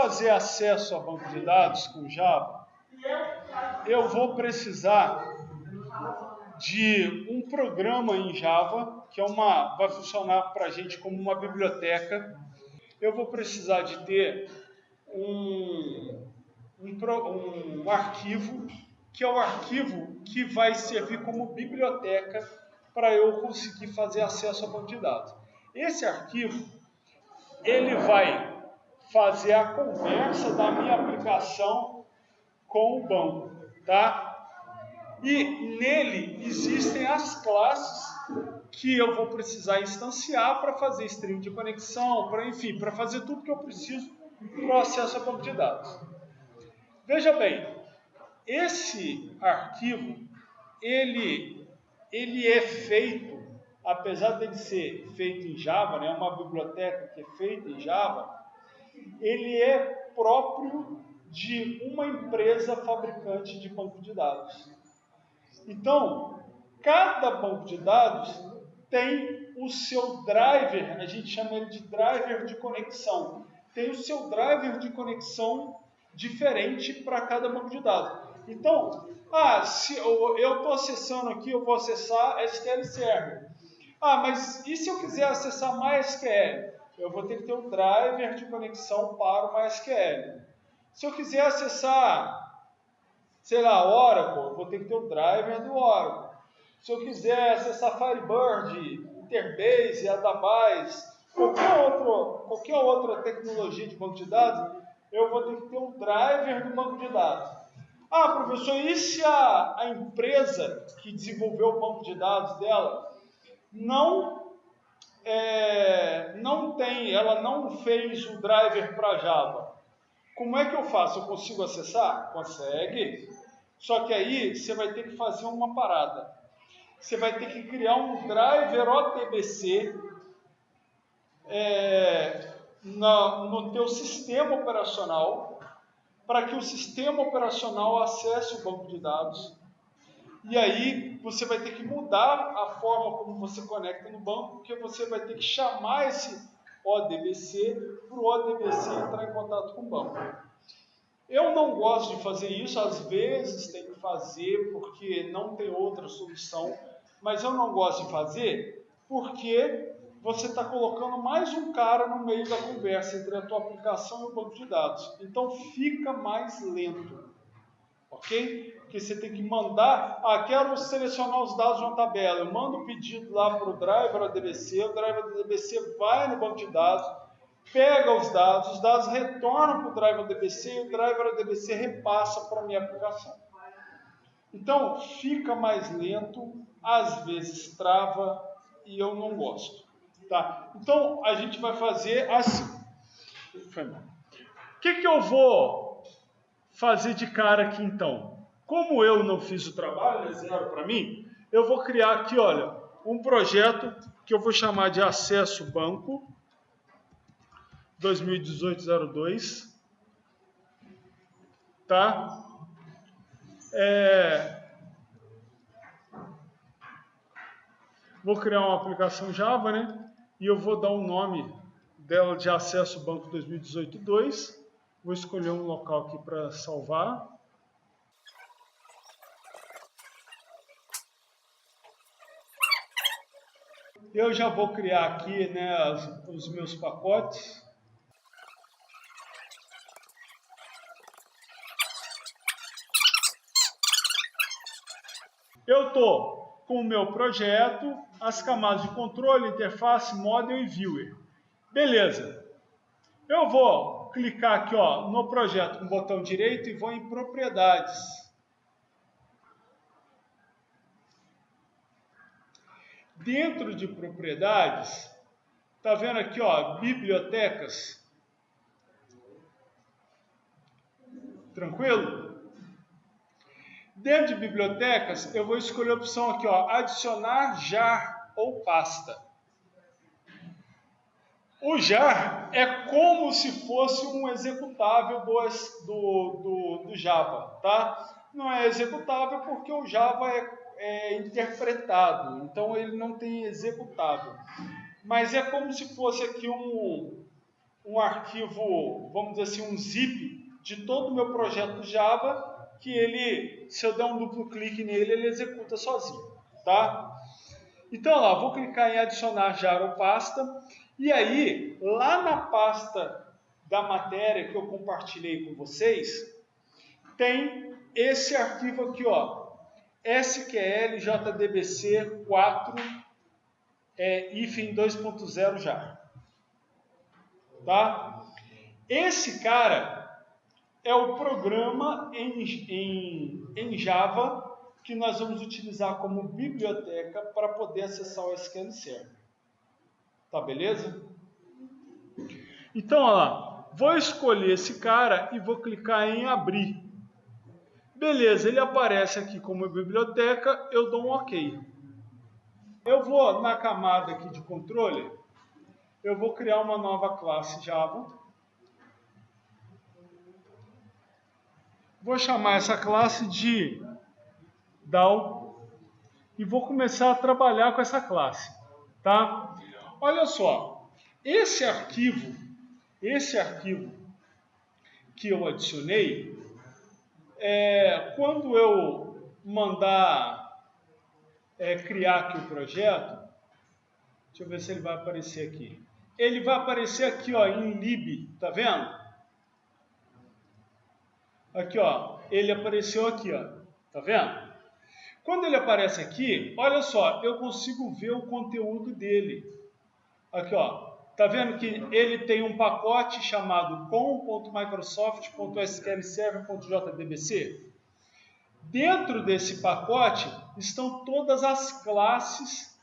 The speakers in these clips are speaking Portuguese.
fazer acesso a banco de dados com Java, eu vou precisar de um programa em Java, que vai funcionar para a gente como uma biblioteca. Eu vou precisar de ter um arquivo, que é o arquivo que vai servir como biblioteca para eu conseguir fazer acesso a banco de dados. Esse arquivo, ele vai fazer a conversa da minha aplicação com o banco, tá? E nele existem as classes que eu vou precisar instanciar para fazer stream de conexão, para fazer tudo que eu preciso para o acesso a banco de dados. Veja bem, esse arquivo, ele é feito, apesar de ele ser feito em Java, né, uma biblioteca que é feita em Java, ele é próprio de uma empresa fabricante de banco de dados. Então, cada banco de dados tem o seu driver, a gente chama ele de driver de conexão. Tem o seu driver de conexão diferente para cada banco de dados. Então, se eu estou acessando aqui, eu vou acessar SQL Server. Mas e se eu quiser acessar MySQL? Eu vou ter que ter um driver de conexão para o MySQL. Se eu quiser acessar, sei lá, Oracle, eu vou ter que ter um driver do Oracle. Se eu quiser acessar Firebird, Interbase, Adabase, qualquer outra tecnologia de banco de dados, eu vou ter que ter um driver do banco de dados. Professor, e se a empresa que desenvolveu o banco de dados dela ela não fez o driver para Java? Como é que eu faço? Eu consigo acessar? Consegue. Só que aí você vai ter que fazer uma parada. Você vai ter que criar um driver ODBC no teu sistema operacional, para que o sistema operacional acesse o banco de dados. E aí você vai ter que mudar a forma como você conecta no banco, porque você vai ter que chamar esse ODBC para o ODBC entrar em contato com o banco. Eu não gosto de fazer isso, às vezes tem que fazer porque não tem outra solução, mas eu não gosto de fazer porque você está colocando mais um cara no meio da conversa entre a tua aplicação e o banco de dados. Então fica mais lento, ok? Porque você tem que mandar, quero selecionar os dados de uma tabela, eu mando o pedido lá para o driver ADBC, o driver ADBC vai no banco de dados, pega os dados retornam para o driver ADBC e o driver ADBC repassa para a minha aplicação. Então, fica mais lento, às vezes trava e eu não gosto. Tá? Então, a gente vai fazer assim. O que eu vou fazer de cara aqui então? Como eu não fiz o trabalho, é zero para mim, eu vou criar aqui, olha, um projeto que eu vou chamar de Acesso Banco 2018-02, tá? Vou criar uma aplicação Java, né? E eu vou dar o nome dela de Acesso Banco 2018-2. Vou escolher um local aqui para salvar. Eu já vou criar aqui, né, os meus pacotes. Eu estou com o meu projeto, as camadas de controle, interface, model e viewer. Beleza. Eu vou clicar aqui no projeto com o botão direito e vou em propriedades. Dentro de propriedades, tá vendo aqui, bibliotecas? Tranquilo? Dentro de bibliotecas, eu vou escolher a opção aqui, adicionar jar ou pasta. O jar é como se fosse um executável do Java, tá? Não é executável porque o Java é interpretado, então ele não tem executável. Mas é como se fosse aqui um arquivo, vamos dizer assim, um zip de todo o meu projeto Java, que ele, se eu der um duplo clique nele, ele executa sozinho, tá? Então, lá, vou clicar em adicionar jar ou pasta, e aí, lá na pasta da matéria que eu compartilhei com vocês, tem esse arquivo aqui, ó, SQLJDBC4 hífen 2.0 jar, tá? Esse cara é o programa em Java que nós vamos utilizar como biblioteca para poder acessar o SQL Server. Tá, beleza? Então, olha lá, vou escolher esse cara e vou clicar em abrir. Beleza, ele aparece aqui como biblioteca, eu dou um OK. Eu vou na camada aqui de controle, eu vou criar uma nova classe Java. Vou chamar essa classe de DAO e vou começar a trabalhar com essa classe, tá? Olha só, esse arquivo que eu adicionei, quando eu mandar criar aqui o projeto, deixa eu ver se ele vai aparecer aqui. Ele vai aparecer aqui, ó, em lib, tá vendo? Aqui, ó, ele apareceu aqui, ó, tá vendo? Quando ele aparece aqui, olha só, eu consigo ver o conteúdo dele. Aqui, ó, tá vendo que ele tem um pacote chamado com.microsoft.sqlserver.jdbc? Dentro desse pacote estão todas as classes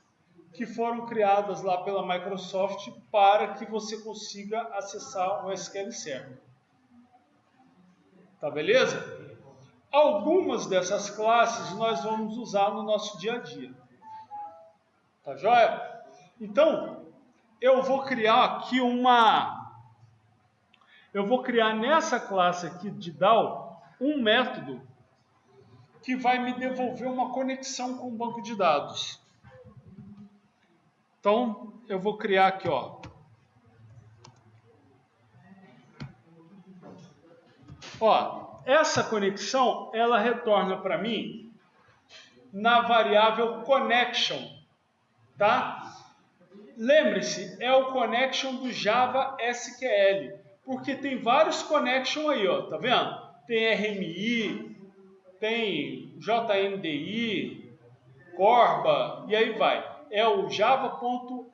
que foram criadas lá pela Microsoft para que você consiga acessar o SQL Server. Tá, beleza? Algumas dessas classes nós vamos usar no nosso dia a dia. Tá joia? Então, eu vou criar aqui eu vou criar nessa classe aqui de DAO um método que vai me devolver uma conexão com o banco de dados. Então, eu vou criar aqui, ó. Ó, essa conexão, ela retorna para mim na variável connection, tá? Lembre-se, é o connection do Java SQL, porque tem vários connection aí, ó, tá vendo? Tem RMI, tem JNDI, Corba, e aí vai. É o java.sql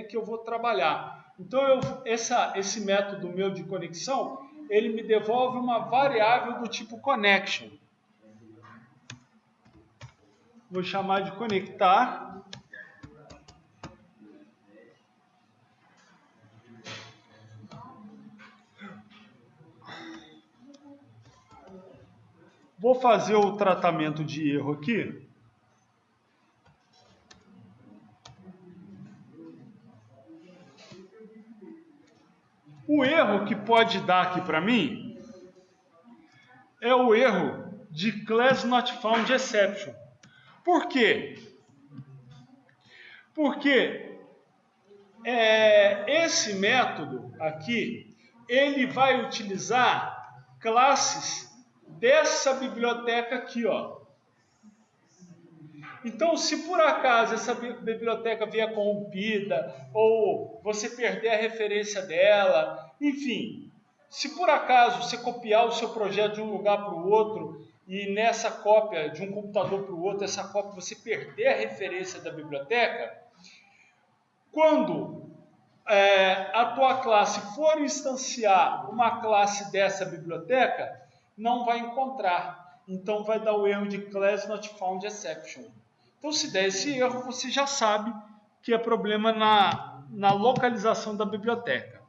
que eu vou trabalhar. Então, esse método meu de conexão, ele me devolve uma variável do tipo connection. Vou chamar de conectar. Vou fazer o tratamento de erro aqui. O erro que pode dar aqui para mim é o erro de Class Not Found Exception. Por quê? Porque esse método aqui, ele vai utilizar classes dessa biblioteca aqui, ó. Então, se por acaso essa biblioteca vier corrompida, ou você perder a referência dela, enfim, se por acaso você copiar o seu projeto de um lugar para o outro, e nessa cópia de um computador para o outro, essa cópia você perder a referência da biblioteca, quando a tua classe for instanciar uma classe dessa biblioteca, não vai encontrar. Então vai dar o erro de Class Not Found Exception. Então, se der esse erro, você já sabe que é problema na localização da biblioteca.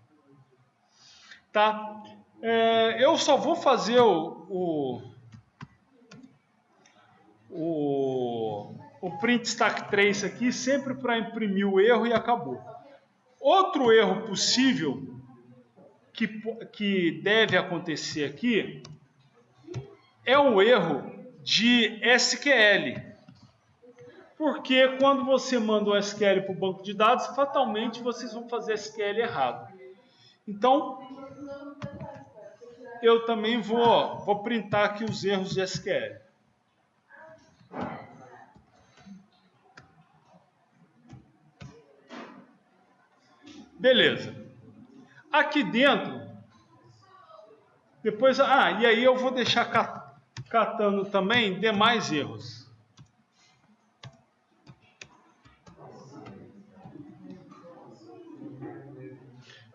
Tá? Eu só vou fazer o print stack trace aqui sempre para imprimir o erro e acabou. Outro erro possível que deve acontecer aqui é o erro de SQL. Porque quando você manda o SQL para o banco de dados, fatalmente vocês vão fazer SQL errado. Então, eu também vou printar aqui os erros de SQL. Beleza. Aqui dentro, depois, e aí eu vou deixar catando também demais erros.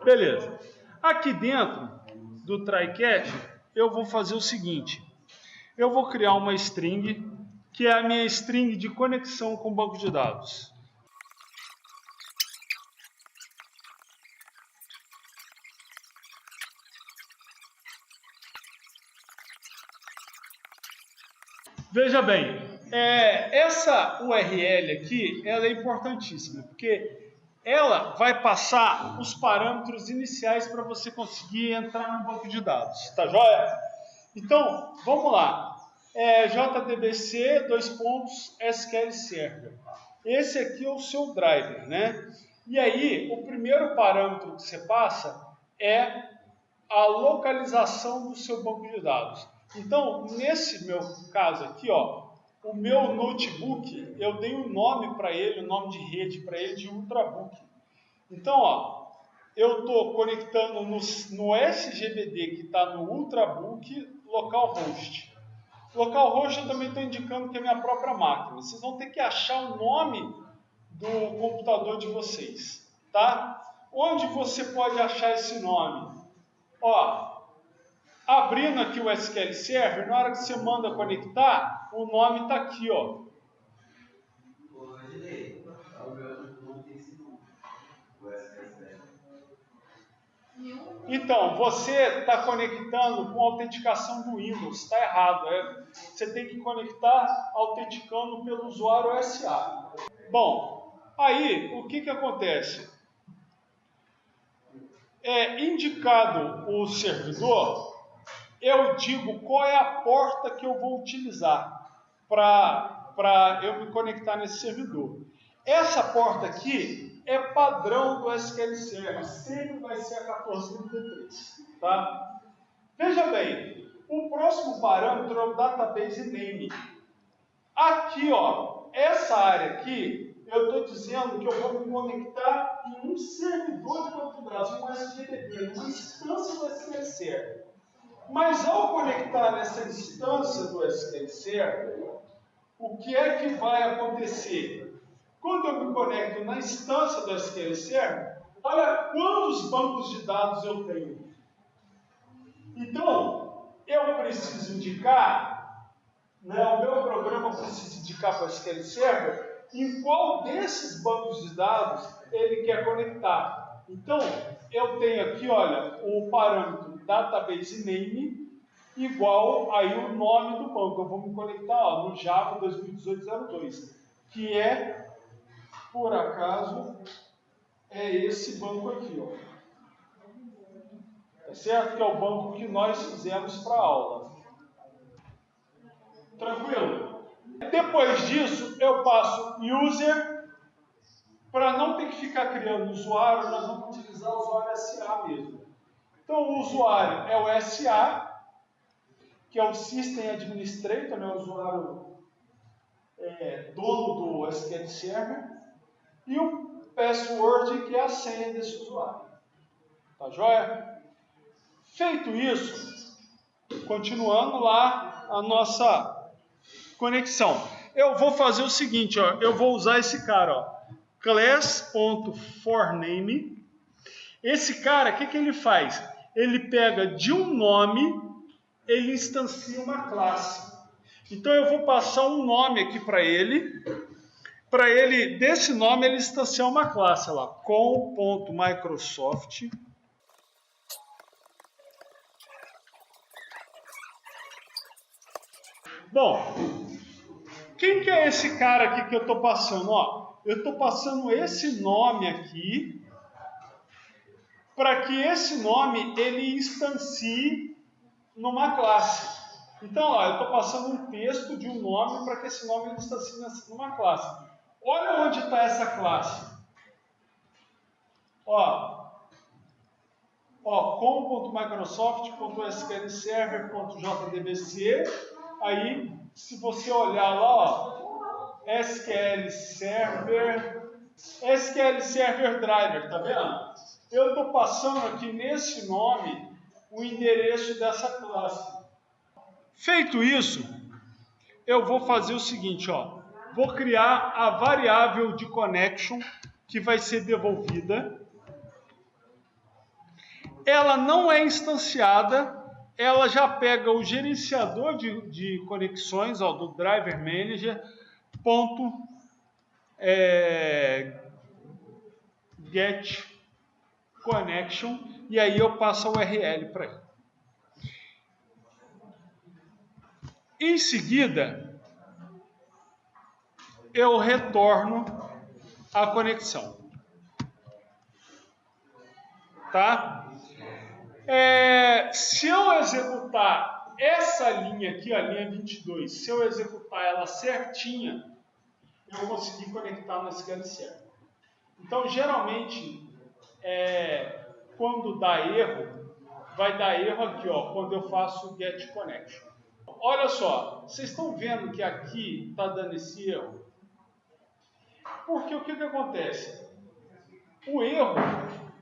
Beleza. Aqui dentro do try-catch, eu vou fazer o seguinte. Eu vou criar uma string, que é a minha string de conexão com o banco de dados. Veja bem, essa URL aqui, ela é importantíssima, porque ela vai passar os parâmetros iniciais para você conseguir entrar no banco de dados, tá joia? Então, vamos lá. JDBC, SQL Server. Esse aqui é o seu driver, né? E aí, o primeiro parâmetro que você passa é a localização do seu banco de dados. Então, nesse meu caso aqui, ó, o meu notebook, eu dei um nome para ele, um nome de rede para ele de Ultrabook. Então, ó, eu estou conectando no SGBD que está no Ultrabook localhost. Localhost eu também estou indicando que é a minha própria máquina. Vocês vão ter que achar o nome do computador de vocês, tá? Onde você pode achar esse nome? Ó, abrindo aqui o SQL Server, na hora que você manda conectar, o nome está aqui, ó. Então, você está conectando com autenticação do Windows, está errado. Você tem que conectar autenticando pelo usuário SA. Bom, aí o que acontece? Indicado o servidor, eu digo qual é a porta que eu vou utilizar para eu me conectar nesse servidor. Essa porta aqui é padrão do SQL Server, sempre vai ser a 1433, tá? Veja bem, o próximo parâmetro é o Database Name. Aqui, ó, essa área aqui, eu estou dizendo que eu vou me conectar em um servidor de banco de dados, um SGBD, uma instância do SQL Server. Mas ao conectar nessa instância do SQL Server, o que é que vai acontecer? Quando eu me conecto na instância do SQL Server, olha quantos bancos de dados eu tenho. Então, eu preciso indicar, né, o meu programa precisa indicar para o SQL Server em qual desses bancos de dados ele quer conectar. Então, eu tenho aqui, olha, o parâmetro database name igual aí o nome do banco. Eu vou me conectar, ó, no Java 2018-02, que é, por acaso, esse banco aqui, ó. Tá certo? Que é o banco que nós fizemos para a aula. Tranquilo? Depois disso, eu passo user, para não ter que ficar criando usuário, nós vamos utilizar o usuário SA mesmo. Então, o usuário é o SA, que é o System Administrator, né, o usuário dono do SQL Server, e o password, que é a senha desse usuário. Tá joia? Feito isso, continuando lá a nossa conexão. Eu vou fazer o seguinte, ó, eu vou usar esse cara, ó, class.forName. Esse cara, o que ele faz? Ele pega de um nome, ele instancia uma classe. Então eu vou passar um nome aqui para ele, desse nome, ele instanciar uma classe lá, com.microsoft. Bom, quem que é esse cara aqui que eu estou passando? Ó, eu estou passando esse nome aqui, para que esse nome ele instancie numa classe. Então, ó, eu estou passando um texto de um nome para que esse nome instancie numa classe. Olha onde está essa classe. Ó, Ó, com.microsoft.sqlserver.jdbc. Aí, se você olhar lá, ó, SQL Server Driver, tá vendo? Eu estou passando aqui nesse nome o endereço dessa classe. Feito isso, eu vou fazer o seguinte, ó. Vou criar a variável de connection que vai ser devolvida. Ela não é instanciada, ela já pega o gerenciador de conexões, ó, do Driver Manager, get connection, e aí eu passo a URL para ele. Em seguida, eu retorno a conexão. Tá? Se eu executar essa linha aqui, a linha 22, se eu executar ela certinha, eu consegui conectar no SQL Server. Então, geralmente, quando dá erro, vai dar erro aqui, ó, quando eu faço o get connection. Olha só, vocês estão vendo que aqui está dando esse erro? Porque o que acontece? O erro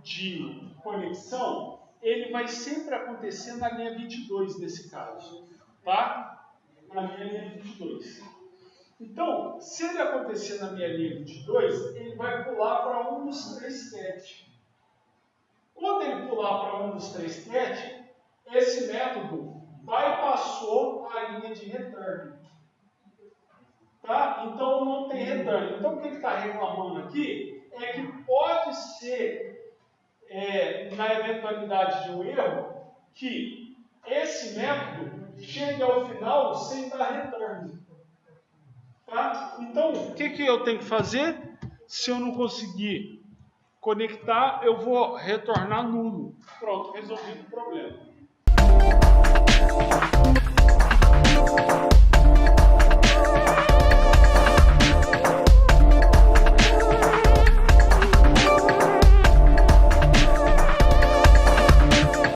de conexão, ele vai sempre acontecer na linha 22, nesse caso, tá? Na minha linha 22. Então, se ele acontecer na minha linha 22, ele vai pular para um dos 3 cat. Quando ele pular para um dos 3 cat, esse método bypassou a linha de return. Tá? Então, não tem return. Então, o que ele está reclamando aqui é que pode ser, na eventualidade de um erro, que esse método chegue ao final sem dar return. Tá? Então, o que eu tenho que fazer? Se eu não conseguir conectar, eu vou retornar nulo. Pronto, resolvido o problema.